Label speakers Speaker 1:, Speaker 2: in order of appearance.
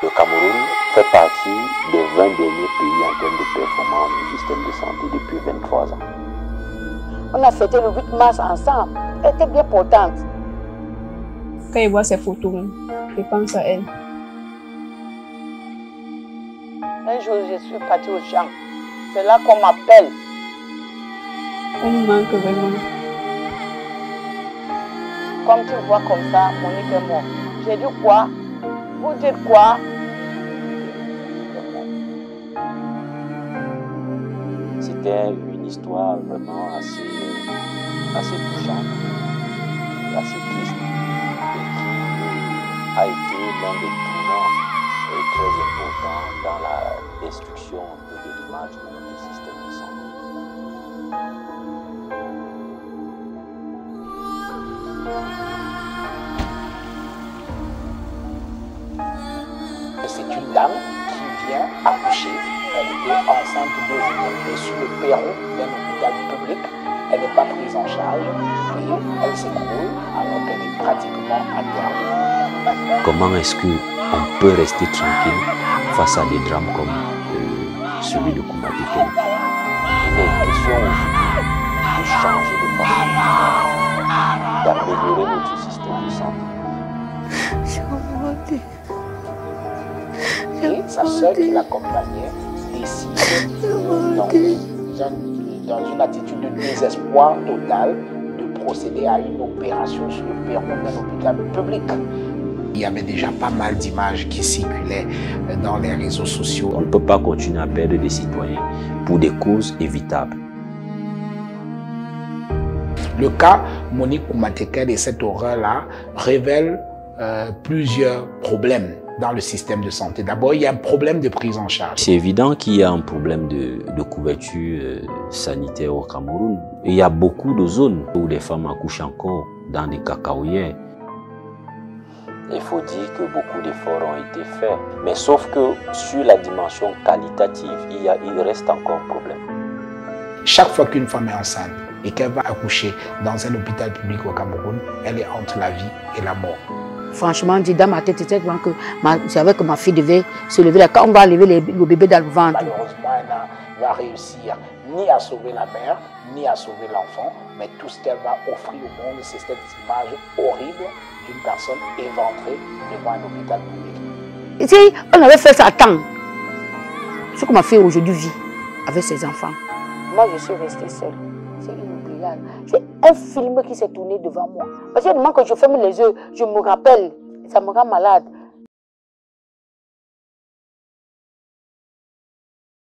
Speaker 1: Le Cameroun fait partie des 20 derniers pays en termes de performance du système de santé depuis 23 ans.
Speaker 2: On a fêté le 8 mars ensemble. Elle était bien portante.
Speaker 3: Quand il voit ces photos, je pense à elle.
Speaker 2: Un jour, je suis partie au champ. C'est là qu'on m'appelle.
Speaker 3: Elle nous manque vraiment.
Speaker 2: Comme tu vois comme ça, Monique est morte. J'ai dit quoi? Vous dites quoi?
Speaker 1: C'était une histoire vraiment assez touchante, assez triste, et qui a été l'un des tournants très importants dans la destruction de l'image de notre système de santé.
Speaker 4: C'est une dame qui vient accoucher. Elle était enceinte de 2 jours et sur le perron d'un hôpital public. Elle n'est pas prise en charge et elle s'écroule alors qu'elle est pratiquement à terme.
Speaker 1: Comment est-ce qu'on peut rester tranquille face à des drames comme celui de Koumaté Kéné? Il est question de changer de façon, d'améliorer notre système de santé.
Speaker 4: Et sa sœur qui l'accompagnait décide, dans une attitude de désespoir total, de procéder à une opération sur le perron d'un hôpital public. Il y avait déjà pas mal d'images qui circulaient dans les réseaux sociaux.
Speaker 1: On ne peut pas continuer à perdre des citoyens pour des causes évitables.
Speaker 4: Le cas Monique Koumaté Kéné et cette horreur-là révèle plusieurs problèmes dans le système de santé. D'abord, il y a un problème de prise en charge.
Speaker 1: C'est évident qu'il y a un problème de couverture sanitaire au Cameroun. Il y a beaucoup de zones où les femmes accouchent encore dans des cacaoyères. Il faut dire que beaucoup d'efforts ont été faits. Mais sauf que sur la dimension qualitative, il reste encore problème.
Speaker 4: Chaque fois qu'une femme est enceinte et qu'elle va accoucher dans un hôpital public au Cameroun, elle est entre la vie et la mort.
Speaker 2: Franchement, dit dans ma tête, c'était que je savais que ma fille devait se lever là. Quand on va lever le bébé dans le ventre.
Speaker 4: Malheureusement, elle ne va réussir ni à sauver la mère, ni à sauver l'enfant. Mais tout ce qu'elle va offrir au monde, c'est cette image horrible d'une personne éventrée devant un hôpital public.
Speaker 2: Et si on avait fait ça à temps, ce que ma fille aujourd'hui vit avec ses enfants. Moi, je suis restée seule. C'est inoubliable. C'est un film qui s'est tourné devant moi. Parce que moment que je ferme les yeux, je me rappelle, ça me rend malade.